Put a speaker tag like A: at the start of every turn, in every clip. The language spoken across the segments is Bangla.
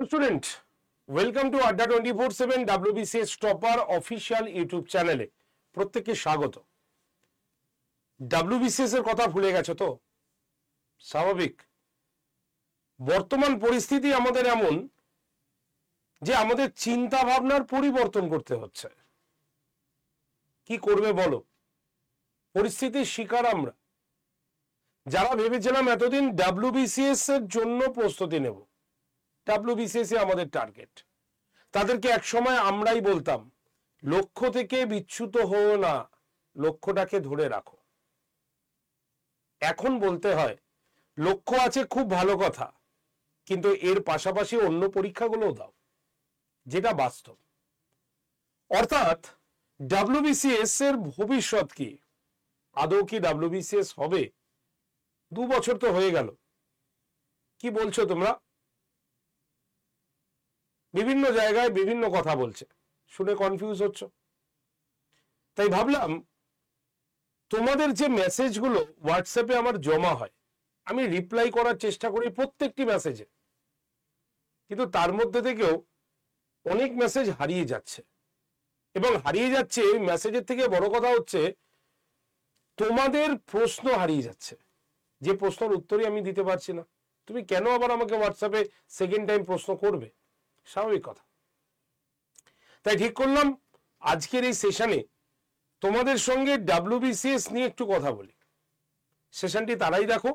A: স্টুডেন্ট, ওয়েলকাম টু আড্ডা 24/7 WBCS টপার অফিসিয়াল ইউটিউব চ্যানেলে প্রত্যেককে স্বাগত। WBCS এর কথা ভুলে গেছো তো? স্বাভাবিক। বর্তমান পরিস্থিতি আমাদের এমন যে আমাদের চিন্তা ভাবনার পরিবর্তন করতে হচ্ছে। কি করবে বলো? পরিস্থিতির শিকার আমরা। যারা ভেবেছিলাম এতদিন WBCS এর জন্য প্রস্তুতি নেব, WBCS আমাদের টার্গেট, তাদেরকে একসময় আমরাই বলতাম লক্ষ্য থেকে বিচ্যুত হও না, লক্ষ্যটাকে ধরে রাখো। এখন বলতে হয় লক্ষ্য আছে খুব ভালো কথা, কিন্তু এর পাশাপাশি অন্য পরীক্ষাগুলোও দাও, যেটা বাস্তব। অর্থাৎ WBCS এর ভবিষ্যৎ কি? আদৌ কি WBCS হবে? 2 বছর তো হয়ে গেল। কি বলছো তোমরা? বিভিন্ন জায়গায় বিভিন্ন কথা বলছে, শুনে কনফিউজ হচ্ছ। তাই ভাবলাম তোমাদের যে মেসেজগুলো হোয়াটসঅ্যাপে আমার জমা হয়, আমি রিপ্লাই করার চেষ্টা করি প্রত্যেকটি মেসেজে, কিন্তু তার মধ্যে থেকেও অনেক মেসেজ হারিয়ে যাচ্ছে। এবং হারিয়ে যাচ্ছে মেসেজের থেকে বড় কথা হচ্ছে তোমাদের প্রশ্ন হারিয়ে যাচ্ছে, যে প্রশ্নের উত্তরই আমি দিতে পারছি না। তুমি কেন আবার আমাকে হোয়াটসঅ্যাপে সেকেন্ড টাইম প্রশ্ন করবে? স্বাভাবিক কথা। তাই ঠিক করলাম আজকের এই সেশনে তোমাদের সঙ্গে WBCS নিয়ে একটু কথা বলি। সেশনটি তারাই দেখো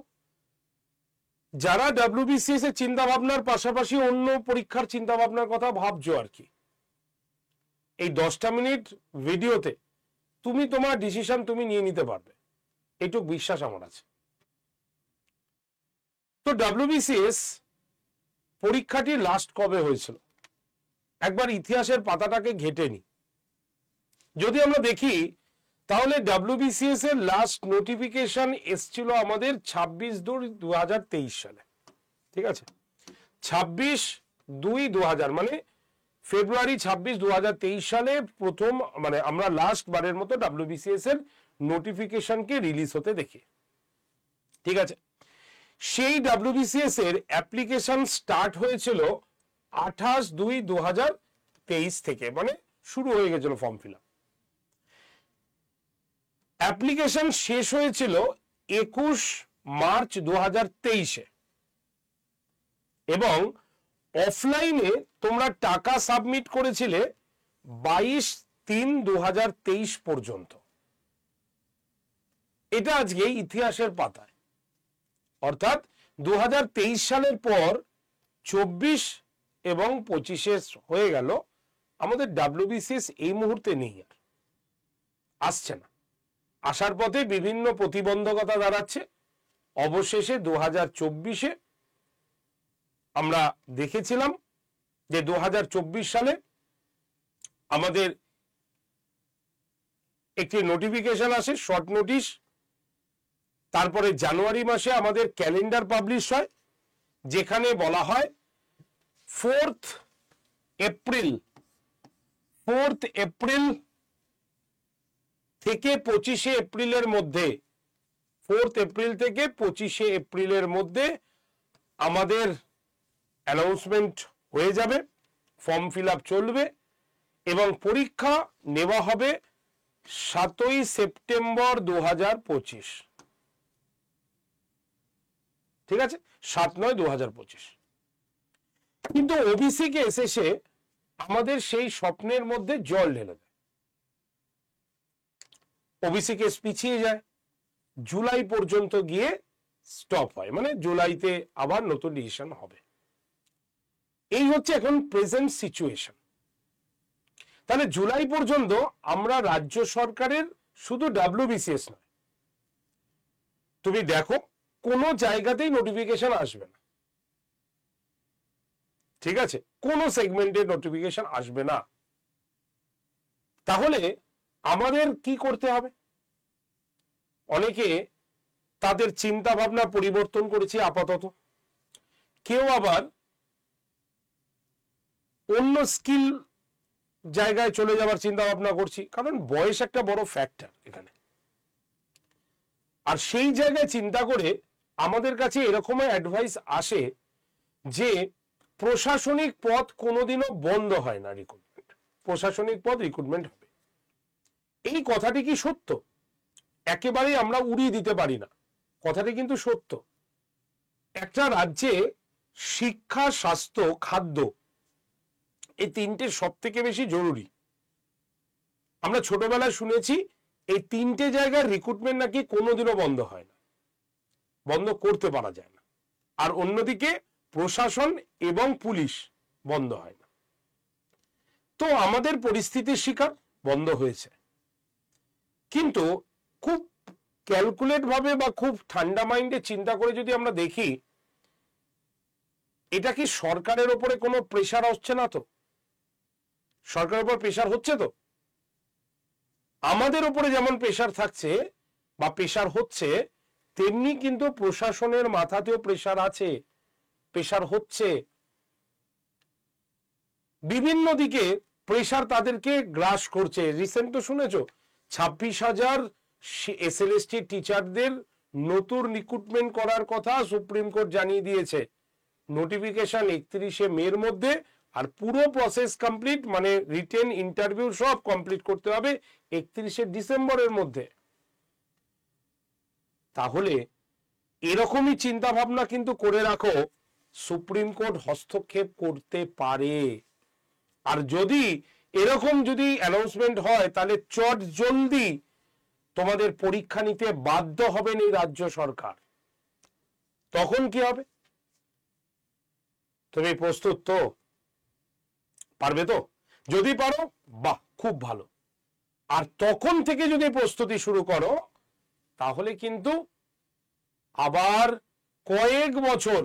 A: যারা WBCS এর চিন্তা ভাবনার পাশাপাশি অন্য পরীক্ষার চিন্তা ভাবনার কথা ভাবছো আর কি। এই 10টা মিনিট ভিডিওতে তুমি তোমার ডিসিশন তুমি নিয়ে নিতে পারবে, এইটুক বিশ্বাস আমার আছে। তো WBCS পরীক্ষাটি লাস্ট কবে হয়েছিল একবার ইতিহাসের পাতাটাকে ঘেটে নি। যদি আমরা দেখি তাহলে WBCS এর লাস্ট নোটিফিকেশন এসছিল আমাদের 26/2/2023 সালে। ঠিক আছে, 26/2/2000 মানে ফেব্রুয়ারি 26, 2023 সালে প্রথম মানে আমরা লাস্ট বারের মতো WBCS এর নোটিফিকেশনকে রিলিজ হতে দেখি। ঠিক আছে, সেই WBCS এর অ্যাপ্লিকেশন স্টার্ট হয়েছিল 28/2/2023 থেকে, মানে শুরু হয়ে গেছিল ফর্ম ফিল আপ। অ্যাপ্লিকেশন শেষ হয়েছিল 21 মার্চ 2023-এ এবং অফলাইনে তোমরা টাকা সাবমিট করেছিলে 22/3/2023 পর্যন্ত। এটা আজকে ইতিহাসের পাতায়, অর্থাৎ 2023 সালের পর 24 এবং 25 হয়ে গেল, আমাদের WBCS এই মুহূর্তে নেই, আর আসছে না। আসার পথে বিভিন্ন প্রতিবন্ধকতা দাঁড়াচ্ছে। অবশেষে 2024-এ আমরা দেখেছিলাম যে 2024 সালে আমাদের একটি নোটিফিকেশন আসে, শর্ট নোটিশ। তারপরে জানুয়ারি মাসে আমাদের ক্যালেন্ডার পাবলিশ হয়, যেখানে বলা হয় 4th এপ্রিল থেকে 25শে এপ্রিলের মধ্যে, 4th এপ্রিল থেকে 25শে এপ্রিলের মধ্যে আমাদের অ্যানাউন্সমেন্ট হয়ে যাবে, ফর্ম ফিল আপ চলবে এবং পরীক্ষা নেওয়া হবে 7ই সেপ্টেম্বর 2025। ঠিক আছে, 7/9/2025। কিন্তু ওবিসি কে এসে আমাদের সেই স্বপ্নের মধ্যে জল ঢেলে দেয়। ওবিসি কেস পিছিয়ে যায়, জুলাই পর্যন্ত গিয়ে স্টপ হয়, মানে জুলাইতে আবার নতুন ডিসিশন হবে। এই হচ্ছে এখন প্রেজেন্ট সিচুয়েশন। তাহলে জুলাই পর্যন্ত আমরা রাজ্য সরকারের শুধু WBCS নয়, তুমি দেখো কোনো জায়গাতেই নোটিফিকেশন আসবে না। ঠিক আছে, কোনো সেগমেন্টের নোটিফিকেশন আসবে না। তাহলে আমাদের কি করতে হবে? অনেকে তাদের চিন্তা ভাবনা পরিবর্তন করেছে আপাতত, কেউ আবার অন্য স্কিল জায়গায় চলে যাওয়ার চিন্তা ভাবনা করছি, কারণ বয়স একটা বড় ফ্যাক্টর এখানে। আর সেই জায়গায় চিন্তা করে আমাদের কাছে এরকম অ্যাডভাইস আসে যে প্রশাসনিক পদ কোনোদিনও বন্ধ হয় না, রিক্রুটমেন্ট, প্রশাসনিক পদ রিক্রুটমেন্ট হবে। এই কথাটি কি সত্য? একেবারেই আমরা উড়িয়ে দিতে পারি না, কথাটি কিন্তু সত্য। একটা রাজ্যে শিক্ষা, স্বাস্থ্য, খাদ্য, এই তিনটে সব থেকে বেশি জরুরি। আমরা ছোটবেলায় শুনেছি এই তিনটে জায়গার রিক্রুটমেন্ট নাকি কোনোদিনও বন্ধ হয় না, বন্ধ করতে পারা যায় না। আর অন্যদিকে প্রশাসন এবং পুলিশ বন্ধ হয় না। তো আমাদের পরিস্থিতির শিকার বন্ধ হয়েছে, কিন্তু খুব ক্যালকুলেট ভাবে বা খুব ঠান্ডা মাইন্ডে চিন্তা করে যদি আমরা দেখি, এটা কি সরকারের ওপরে কোনো প্রেশার হচ্ছে না? তো সরকারের উপর প্রেশার হচ্ছে। তো আমাদের উপরে যেমন প্রেশার থাকছে বা প্রেশার হচ্ছে, তেমনি কিন্তু প্রশাসনের মাথাতেও প্রেশার আছে, প্রেশার হচ্ছে। বিভিন্ন দিকে প্রেশার তাদেরকে গ্রাস করছে। রিসেন্ট তো শুনেছো 26,000 এসএলএসটি টিচারদের নতুন রিক্রুটমেন্ট করার কথা সুপ্রিম কোর্ট জানিয়ে দিয়েছে। নোটিফিকেশন 31শে মের মধ্যে, আর পুরো প্রসেস কমপ্লিট, মানে রিটেন ইন্টারভিউ সব কমপ্লিট করতে হবে 31শে ডিসেম্বরের মধ্যে। তাহলে এরকমই চিন্তা ভাবনা কিন্তু করে রাখো, সুপ্রিম কোর্ট হস্তক্ষেপ করতে পারে। আর যদি এরকম যদি অ্যানাউন্সমেন্ট হয়, তাহলে চট জলদি তোমাদের পরীক্ষা নিতে বাধ্য হবেন এই রাজ্য সরকার। তখন কি হবে? তুমি প্রস্তুত তো? পারবে তো? যদি পারো বাহ, খুব ভালো। আর তখন থেকে যদি প্রস্তুতি শুরু করো, তাহলে কিন্তু আবার কয়েক বছর,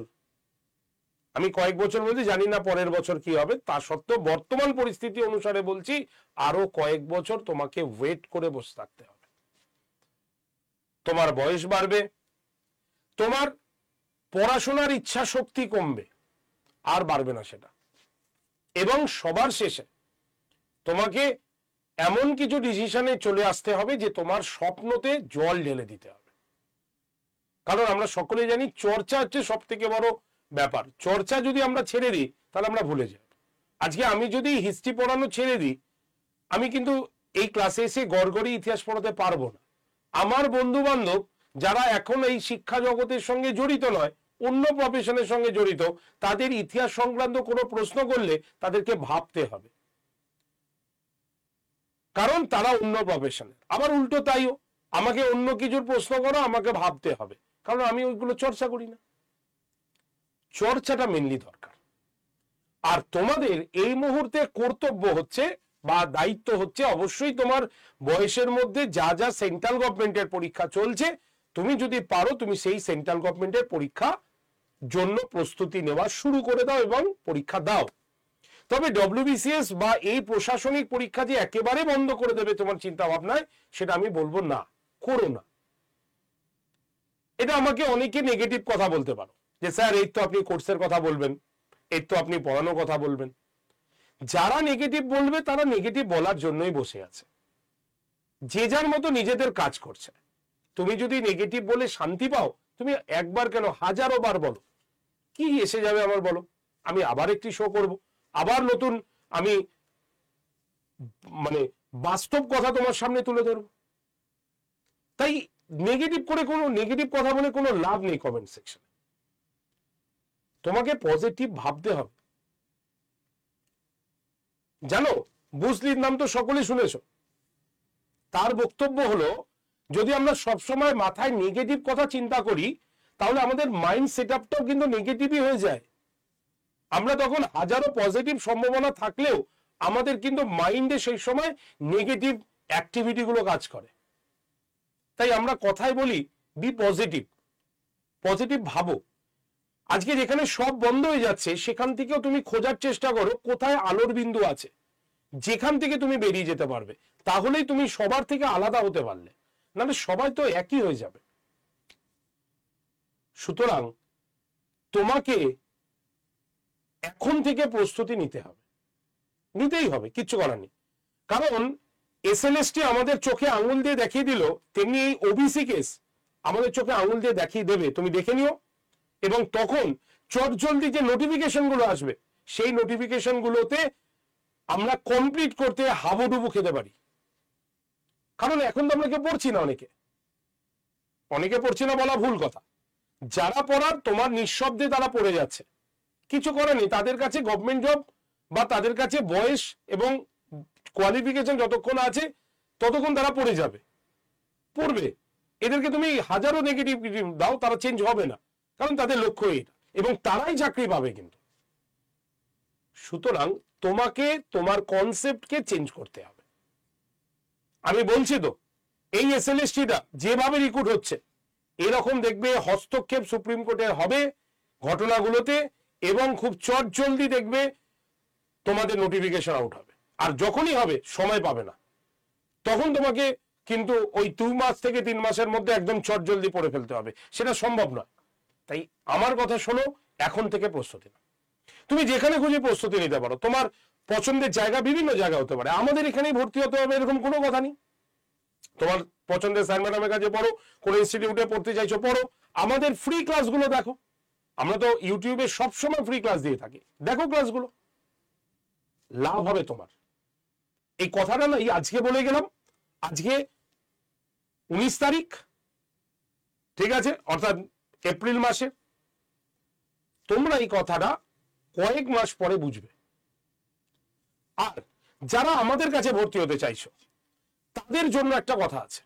A: আমি কয়েক বছর বলছি, জানি না পরের বছর কি হবে, তা সত্ত্বেও বর্তমান পরিস্থিতি অনুসারে বলছি আরো কয়েক বছর তোমাকে ওয়েট করে বসে থাকতে হবে। তোমার বয়স বাড়বে, তোমার পড়াশোনার ইচ্ছা শক্তি কমবে, আর বাড়বে না সেটা। এবং সবার শেষে তোমাকে এমন কিছু ডিসিশনে চলে আসতে হবে যে তোমার স্বপ্নতে জল ঢেলে দিতে হবে। কারণ আমরা সকলে জানি চর্চা হচ্ছে সব থেকে বড় ব্যাপার। চর্চা যদি আমরা ছেড়ে দিই, তাহলে আমরা ভুলে যাই। আজকে আমি যদি হিস্ট্রি পড়ানো ছেড়ে দিই, আমি কিন্তু এই ক্লাসে এসে গড়গড়ি ইতিহাস পড়াতে পারবো না। আমার বন্ধু বান্ধব যারা এখন এই শিক্ষা জগতের সঙ্গে জড়িত নয়, অন্য প্রফেশনের সঙ্গে জড়িত, তাদের ইতিহাস সংক্রান্ত কোনো প্রশ্ন করলে তাদেরকে ভাবতে হবে, কারণ তারা অন্য প্রফেশনের। আবার উল্টো তাইও, আমাকে অন্য কিছুর প্রশ্ন করো, আমাকে ভাবতে হবে, কারণ আমি ওইগুলো চর্চা করি না। চর্চাটা মেনলি দরকার। আর তোমাদের এই মুহূর্তে কর্তব্য হচ্ছে বা দায়িত্ব হচ্ছে, অবশ্যই তোমার বয়সের মধ্যে যা যা সেন্ট্রাল গভর্নমেন্টের পরীক্ষা চলছে, তুমি যদি পারো তুমি সেই সেন্ট্রাল গভর্নমেন্টের পরীক্ষা জন্য প্রস্তুতি নেওয়া শুরু করে দাও এবং পরীক্ষা দাও। তবে ডব্লিউবিসিএস বা এই প্রশাসনিক পরীক্ষা যে একেবারে বন্ধ করে দেবে তোমার চিন্তা ভাবনায়, সেটা আমি বলবো না, করো না। এটা আমাকে অনেকে নেগেটিভ কথা বলতে পারো, যে স্যার এই তো আপনি কোর্সের কথা বলবেন, এই তো আপনি পড়ানোর কথা বলবেন। যারা নেগেটিভ বলবে তারা নেগেটিভ বলার জন্যই বসে আছে, যে যার মতো নিজেদের কাজ করছে। তুমি যদি নেগেটিভ বলে শান্তি পাও, তুমি একবার কেন হাজারো বার বলো, কি এসে যাবে আমার বলো? আমি আবার একটি শো করব, আবার নতুন আমি মানে বাস্তব কথা তোমার সামনে তুলে ধরবো। তাই নেগেটিভ করে কোনো নেগেটিভ কথা বলে কোনো লাভ নেই কমেন্ট সেকশনে। তোমাকে পজিটিভ ভাবতে হবে। জানো, বুসলির নাম তো সকলে শুনেছো। তার বক্তব্য হলো, যদি আমরা সবসময় মাথায় নেগেটিভ কথা চিন্তা করি, তাহলে আমাদের মাইন্ড সেটআপটাও কিন্তু নেগেটিভই হয়ে যায়। আমরা তখন হাজারো পজিটিভ সম্ভাবনা থাকলেও আমাদের কিন্তু মাইন্ডে সেই সময় নেগেটিভ অ্যাক্টিভিটি গুলো কাজ করে। তাই আমরা কথায় বলি বি পজিটিভ, পজিটিভ ভাবো। আজকে যেখানে সব বন্ধ হয়ে যাচ্ছে, সেখান থেকেও তুমি খোঁজার চেষ্টা করো কোথায় আলোর বিন্দু আছে, যেখান থেকে তুমি বেরিয়ে যেতে পারবে। তাহলেই তুমি সবার থেকে আলাদা হতে পারলে, নাহলে সবাই তো একই হয়ে যাবে। সুতরাং তোমাকে এখন থেকে প্রস্তুতি নিতে হবে, নিতেই হবে, কিচ্ছু করার নেই। কারণ এসএলএসটি আমাদের চোখে আঙুল দিয়ে দেখিয়ে দিল, তেমনি এই ওবিসি কেস আমাদের চোখে আঙুল দিয়ে দেখিয়ে দেবে। তুমি দেখে নিও, এবং তখন চটজলদি যে নোটিফিকেশন গুলো আসবে সেই নোটিফিকেশন গুলোতে আমরা কমপ্লিট করতে হাবুডুবু খেতে পারি। কারণ এখন তো আমরা কেউ পড়ছি না, অনেকে পড়ছি না বলা ভুল কথা। যারা পড়ার তোমার নিঃশব্দে তারা পড়ে যাচ্ছে, কিছু করেনি, তাদের কাছে গভর্নমেন্ট জব বা তাদের কাছে বয়স এবং কোয়ালিফিকেশন যতক্ষণ আছে ততক্ষণ তারা পড়ে যাবে, পড়বে। এদেরকে তুমি হাজারো নেগেটিভ দাও, তারা চেঞ্জ হবে না, কারণ তাদের লক্ষ্য এটা, এবং তারাই চাকরি পাবে। কিন্তু সুতরাং তোমাকে তোমার কনসেপ্টকে চেঞ্জ করতে হবে। আমি বলছি তো, এই এসএলএসটিটা যেভাবে রিক্রুট হচ্ছে, এরকম দেখবে হস্তক্ষেপ সুপ্রিম কোর্টের হবে ঘটনাগুলোতে, এবং খুব চটজলদি দেখবে তোমাদের নোটিফিকেশন আউট হবে। আর যখনই হবে সময় পাবে না, তখন তোমাকে কিন্তু ওই 2 মাস থেকে 3 মাসের মধ্যে একদম চটজলদি পড়ে ফেলতে হবে, সেটা সম্ভব নয়। তাই আমার কথা শোনো, এখন থেকে প্রস্তুতি নাও। তুমি যেখানে খুঁজে প্রস্তুতি নিতে পারো, তোমার পছন্দের জায়গা বিভিন্ন জায়গা হতে পারে, আমাদের এখানেই ভর্তি হতে হবে এরকম কোনো কথা নেই। তোমার পছন্দের স্যার ম্যাডামের কাছে পড়ো, কোনো ইনস্টিটিউটে পড়তে চাইছো পড়ো, আমাদের ফ্রি ক্লাসগুলো দেখো। আমরা তো ইউটিউবে সবসময় ফ্রি ক্লাস দিয়ে থাকি, দেখো ক্লাসগুলো, লাভ হবে তোমার। এই কথাটা না আজকে বলে গেলাম, আজকে 19 তারিখ, ঠিক আছে, অর্থাৎ এপ্রিল মাসে। তোমরা এই কথাটা কয়েক মাস পরে বুঝবে। আর যারা আমাদের কাছে ভর্তি হতে চাইছো তাদের জন্য একটা কথা আছে,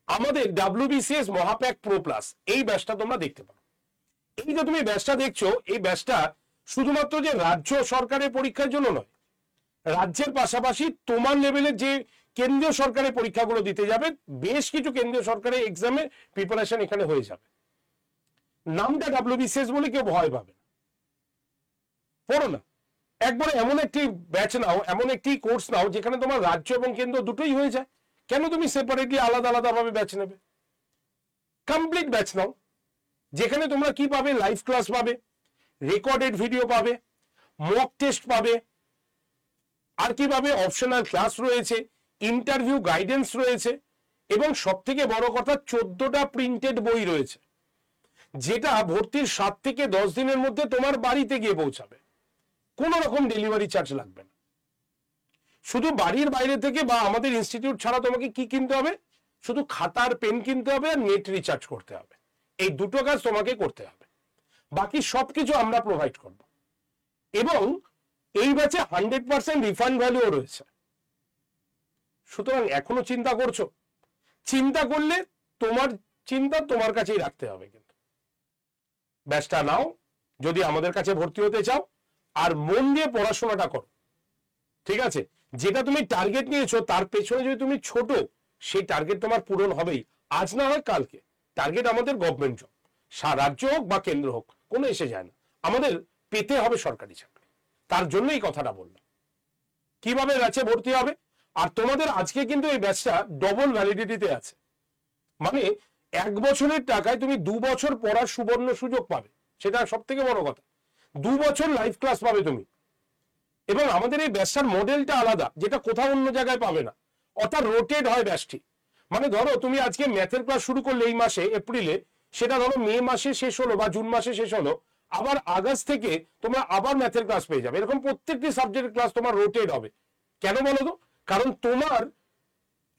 A: আমাদের WBCS মহাপ্যাক প্রো প্লাস এই ব্যাচটা তোমরা দেখতে পারো। এই যে তুমি ব্যাচটা দেখছো, এই ব্যাচটা শুধুমাত্র যে রাজ্য সরকারের পরীক্ষার জন্য নয়, রাজ্যের পাশাপাশি তোমার লেভেলের যে কেন্দ্রীয় সরকারের পরীক্ষাগুলো দিতে যাবে, বেশ কিছু কেন্দ্রীয় সরকারের এক্সামের প্রিপারেশন এখানে হয়ে যাবে। নামটা WBCS বলে কেউ ভয় পাবে না, পড়ো না, একবারে এমন একটি ব্যাচ নাও, এমন একটি কোর্স নাও যেখানে তোমার রাজ্য এবং কেন্দ্র দুটোই হয়ে যায়। কেন তুমি সেপারেটলি আলাদা আলাদা ভাবে ব্যাচ নেবে? কমপ্লিট ব্যাচ নাও, যেখানে তোমরা কি পাবে, লাইভ ক্লাস পাবে, রেকর্ডেড ভিডিও পাবে, মক টেস্ট পাবে, আর কি পাবে, অপশনাল ক্লাস রয়েছে, ইন্টারভিউ গাইডেন্স রয়েছে, এবং সব থেকে বড় কথা 14টা প্রিন্টেড বই রয়েছে, যেটা ভর্তির 7 থেকে 10 দিনের মধ্যে তোমার বাড়িতে গিয়ে পৌঁছাবে। কোন রকম ডেলিভারি চার্জ লাগবে না। শুধু বাড়ির বাইরে থেকে বা আমাদের ইনস্টিটিউট ছাড়া তোমাকে কি কিনতে হবে? শুধু খাতার পেন কিনতে হবে আর নেট রিচার্জ করতে হবে। এই দুটো কাজ তোমাকে করতে হবে, বাকি সবকিছু আমরা প্রোভাইড করব। এবং এই ব্যাচে 100% রিফান্ড ভ্যালুও রয়েছে। সুতরাং এখনো চিন্তা করছো? চিন্তা করলে তোমার চিন্তা তোমার কাছেই রাখতে হবে। কিন্তু ব্যাচটা নাও যদি আমাদের কাছে ভর্তি হতে চাও, আর মন দিয়ে পড়াশোনাটা করো, ঠিক আছে? যেটা তুমি টার্গেট নিয়েছো তার পেছনে যদি তুমি ছোট, সেই টার্গেট তোমার পূরণ হবেই, আজ না হয় কালকে। টার্গেট আমাদের গভর্নমেন্ট জব, রাজ্য হোক বা কেন্দ্র হোক, কোনো এসে যায় না, আমাদের পেতে হবে সরকারি চাকরি। তার জন্য এই কথাটা বললাম। কিভাবে ব্যাচে ভর্তি হবে? আর তোমাদের আজকে কিন্তু এই ব্যাচটা ডবল ভ্যালিডিটিতে আছে, মানে 1 বছরের টাকায় তুমি 2 বছর পড়ার সুবর্ণ সুযোগ পাবে, সেটা সব থেকে বড় কথা। 2 বছর লাইভ ক্লাস পাবে তুমি, এবং আমাদের এই ব্যাচটার মডেলটা আলাদা, যেটা কোথাও অন্য জায়গায় পাবে না। অর্থাৎ রোটেট হয় ব্যাচটি, মানে ধরো তুমি আজকে ম্যাথের ক্লাস শুরু করলে এই মাসে এপ্রিলে, সেটা ধরো মে মাসে শেষ হলো বা জুন মাসে শেষ হলো, আবার আগস্ট থেকে তোমরা আবার ম্যাথের ক্লাস পেয়ে যাবে। এরকম প্রত্যেকটি সাবজেক্টের ক্লাস তোমার রোটেট হবে। কেন বলো তো? কারণ তোমার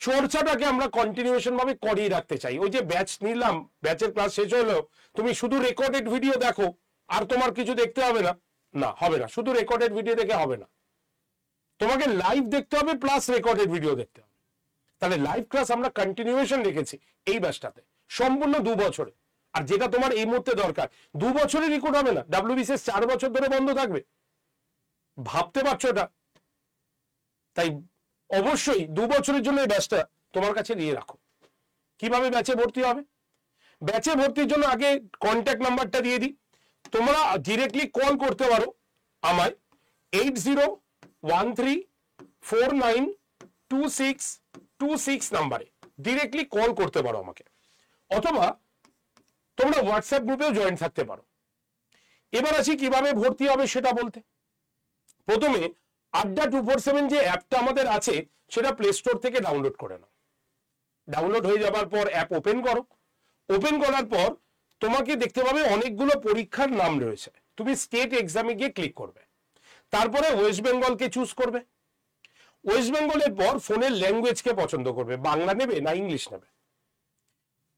A: চর্চাটাকে আমরা কন্টিনিউশন ভাবে করিয়ে রাখতে চাই। ওই যে ব্যাচ নিলাম, ব্যাচের ক্লাস শেষ হলো, তুমি শুধু রেকর্ডেড ভিডিও দেখো আর তোমার কিছু দেখতে হবে না, না হবে না। শুধু রেকর্ডেড ভিডিও দেখে হবে না, তোমাকে লাইভ দেখতে হবে প্লাস রেকর্ডেড ভিডিও দেখতে হবে। তাহলে লাইভ ক্লাস আমরা কন্টিনিউশন রেখেছি এই ব্যাচটাতে, সম্পূর্ণ 2 বছরে। আর যেটা তোমার এই মুহূর্তে দরকার, 2 বছরে রেকর্ড হবে না, WBCS 4 বছর ধরে বন্ধ থাকবে, ভাবতে পারছো এটা? তাই অবশ্যই 2 বছরের জন্য এই ব্যাচটা তোমার কাছে নিয়ে রাখো। কিভাবে ব্যাচে ভর্তি হবে? ব্যাচে ভর্তির জন্য আগে কন্ট্যাক্ট নাম্বারটা দিয়ে দিই, তোমরা ডিরেক্টলি কল করতে পারো আমায় 8013492626 নাম্বারে ডিরেক্টলি কল করতে পারো আমাকে, অথবা তোমরা হোয়াটসঅ্যাপ গ্রুপেও জয়েন থাকতে পারো। এবার আসি কিভাবে ভর্তি হবে সেটা বলতে। প্রথমে আড্ডা 247 যে অ্যাপটা আমাদের আছে, সেটা প্লে স্টোর থেকে ডাউনলোড করে নাও। ডাউনলোড হয়ে যাবার পর অ্যাপ ওপেন করো। ওপেন করার পর তোমাকে দেখতে পাবে অনেকগুলো পরীক্ষার নাম রয়েছে, তুমি স্টেট এক্সামে গিয়ে ক্লিক করবে, তারপরে ওয়েস্ট বেঙ্গলকে চুজ করবে। ওয়েস্ট বেঙ্গলের পর ফোনের ল্যাঙ্গুয়েজকে পছন্দ করবে, বাংলা নেবে না ইংলিশ নেবে,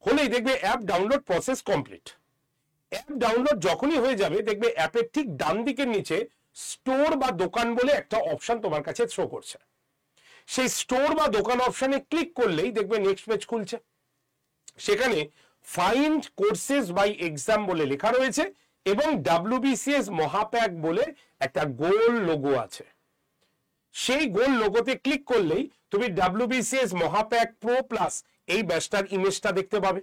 A: হলেই দেখবে app download process complete. App download যখনই হয়ে যাবে দেখবে অ্যাপের ঠিক ডান দিকের নিচে স্টোর বা দোকান বলে একটা অপশন তোমার কাছে শো করছে। সেই স্টোর বা দোকান অপশনে ক্লিক করলেই দেখবে নেক্সট পেজ খুলছে। সেখানে ফাইন্ড কোর্সেস বাই এক্সাম বলে লেখা রয়েছে এবং WBCS মহাপ্যাক বলে একটা গোল লোগো আছে। সেই গোল লোগোতে ক্লিক করলেই তুমি WBCS মহাপ্যাক প্রো প্লাস এই ব্যাচটার ইমেজটা দেখতে পাবে।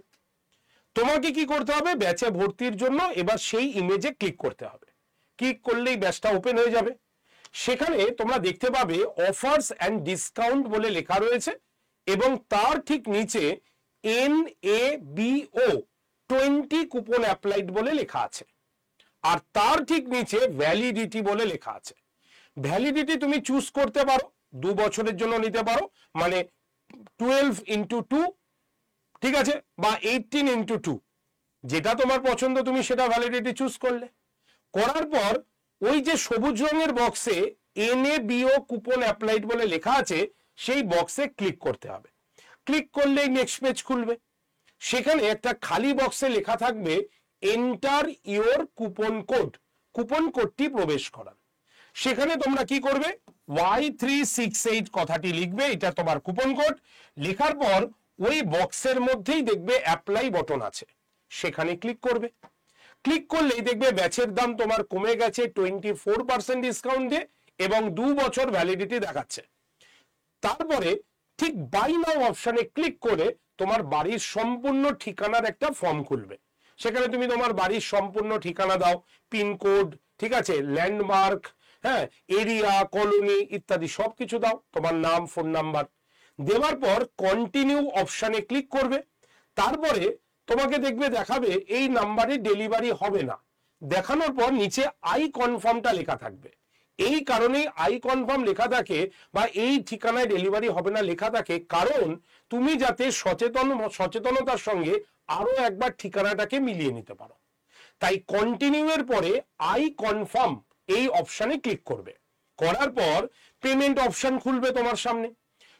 A: তোমাকে কি করতে হবে, ব্যাচে ভর্তির জন্য এবার সেই ইমেজে ক্লিক করতে হবে। ক্লিক করলেই ব্যাচটা ওপেন হয়ে যাবে। সেখানে তোমরা দেখতে পাবে অফার্স অ্যান্ড ডিসকাউন্ট বলে লেখা রয়েছে এবং তার ঠিক নিচে NABO 20 কুপন অ্যাপ্লাইড বলে লেখা আছে, আর তার ঠিক নিচে ভ্যালিডিটি বলে লেখা আছে। ভ্যালিডিটি তুমি চুজ করতে পারো, 2 বছরের জন্য নিতে পারো, মানে 12x2, ঠিক আছে, বা 18x2, যেটা তোমার পছন্দ তুমি সেটা ভ্যালিডিটি চুজ করলে। করার পর ওই যে সবুজ রঙের বক্সে NABO কুপন অ্যাপ্লাইড বলে লেখা আছে সেই বক্সে ক্লিক করতে হবে। ক্লিক করলেই নেক্সট পেজ খুলবে। সেখানে একটা খালি বক্সে লেখা থাকবে enter your coupon code, coupon কোডটি প্রবেশ করান। সেখানে তোমরা কি করবে, Y368 কথাটি লিখবে, এটা তোমার কুপন কোড। লেখার পর ওই বক্সের মধ্যেই দেখবে অ্যাপ্লাই বটন আছে, সেখানে ক্লিক করবে। ক্লিক করলেই দেখবে ব্যাচের দাম তোমার কমে গেছে 24% ডিসকাউন্ট দিয়ে এবং 2 বছর ভ্যালিডিটি দেখাচ্ছে। তারপরে ঠিক বাই নাও অপশনে ক্লিক করে তোমার বাড়ির সম্পূর্ণ ঠিকানার একটা ফর্ম খুলবে। সেখানে তুমি তোমার বাড়ির সম্পূর্ণ ঠিকানা দাও, পিনকোড, ঠিক আছে, ল্যান্ডমার্ক, হ্যাঁ, এরিয়া, কলোনি ইত্যাদি সবকিছু দাও, তোমার নাম, ফোন নাম্বার। দেওয়ার পর কন্টিনিউ অপশনে ক্লিক করবে। তারপরে তোমাকে দেখবে দেখাবে এই নাম্বারে ডেলিভারি হবে না, দেখানোর পর নিচে আই কনফার্মটা লেখা থাকবে। এই কারণেই আই কনফার্ম লেখা থাকে বা এই ঠিকানায় ডেলিভারি হবে না লেখা থাকে, কারণ তুমি যাতে সচেতনতার সঙ্গে আরো একবার ঠিকানাটাকে মিলিয়ে নিতে পারো। তাই কন্টিনিউ এর পরে আই কনফার্ম এই অপশনে ক্লিক করবে। করার পর পেমেন্ট অপশন খুলবে তোমার সামনে।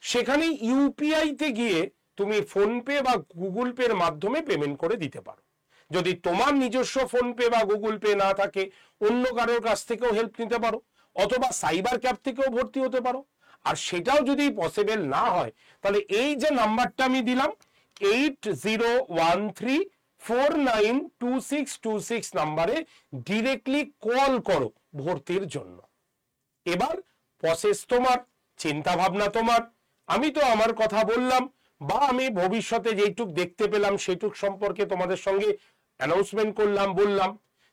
A: সেখানে ইউপিআই তে গিয়ে তুমি ফোনপে বা গুগল পের মাধ্যমে পেমেন্ট করে দিতে পারো। যদি তোমার নিজস্ব ফোনপে বা গুগল পে না থাকে, অন্য কারোর কাছ থেকেও হেল্প নিতে পারো, অথবা সাইবার ক্যাফ থেকেও ভর্তি হতে পারো। আর সেটাও যদি পসিবল না হয় তাহলে এই যে নাম্বারটা আমি দিলাম 8013492626 নাম্বারে ডিরেক্টলি কল করো ভর্তির জন্য। এবার প্রসেস তোমার, চিন্তা ভাবনা তোমার। আমি তো আমার কথা বললাম, বা আমি ভবিষ্যতে যেটুক দেখতে পেলাম সেটুক সম্পর্কে তোমাদের সঙ্গে অ্যানাউন্সমেন্ট করলাম, বললাম।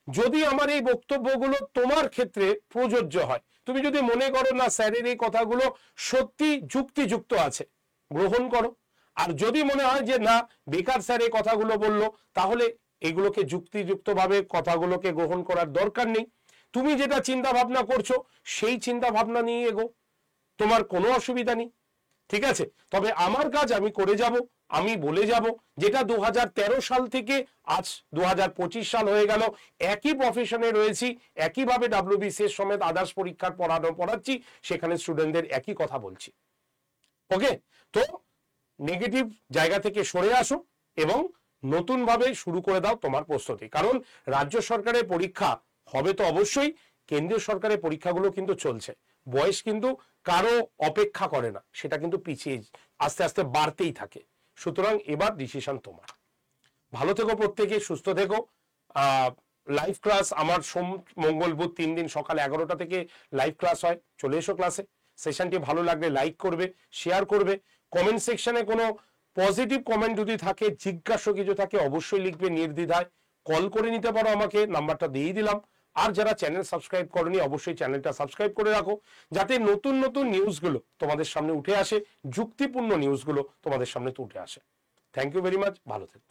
A: যদি আমার এই বক্তব্যগুলো তোমার ক্ষেত্রে প্রযোজ্য হয়, তুমি যদি মনে করো না স্যারের এই কথাগুলো সত্যি যুক্তিযুক্ত আছে, গ্রহণ করো। আর যদি মনে হয় যে না বেকার স্যার এই কথাগুলো বললো, তাহলে এগুলোকে যুক্তিযুক্তভাবে কথাগুলোকে গ্রহণ করার দরকার নেই। তুমি যেটা চিন্তা ভাবনা করছো সেই চিন্তা ভাবনা নিয়ে এগো, তোমার কোনো অসুবিধা নেই, ঠিক আছে। তবে আমার কাজ আমি করে যাব, আমি বলে যাব, যেটা 2013 সাল থেকে আজ 2025 সাল হয়ে গেল, একই প্রফেশনে রয়েছি, একইভাবে WBCS সমেত আদার্স পরীক্ষার পড়াচ্ছি, সেখানে স্টুডেন্টদের একই কথা বলছি। ওকে, তো নেগেটিভ জায়গা থেকে সরে আসো এবং নতুন ভাবে শুরু করে দাও তোমার প্রস্তুতি। কারণ রাজ্য সরকারের পরীক্ষা হবে তো অবশ্যই, কেন্দ্রীয় সরকারের পরীক্ষাগুলো কিন্তু চলছে। বয়স কিন্তু কারো অপেক্ষা করে না, সেটা কিন্তু পিছিয়ে আস্তে আস্তে বাড়তেই থাকে। সুতরাং এবার ডিসিশন তোমার। ভালো থেকো প্রত্যেকে, সুস্থ থেকো। লাইভ ক্লাস আমার সোম মঙ্গল বুধ 3 দিন সকাল 11টা থেকে লাইভ ক্লাস হয়, চলে এসো ক্লাসে। সেশনটি ভালো লাগলে লাইক করবে, শেয়ার করবে। কমেন্ট সেকশনে কোনো পজিটিভ কমেন্ট যদি থাকে, জিজ্ঞাসা কিছু থাকে, অবশ্যই লিখবে নির্দ্বিধায়। কল করে নিতে পারো আমাকে, নাম্বারটা দিয়ে দিলাম। আর যারা চ্যানেল সাবস্ক্রাইব করনি অবশ্যই চ্যানেলটা সাবস্ক্রাইব করে রাখো, যাতে নতুন নতুন নিউজগুলো তোমাদের সামনে উঠে আসে, যুক্তিপূর্ণ নিউজগুলো তোমাদের সামনে উঠে আসে। থ্যাংক ইউ ভেরি মাচ, ভালো থেকো।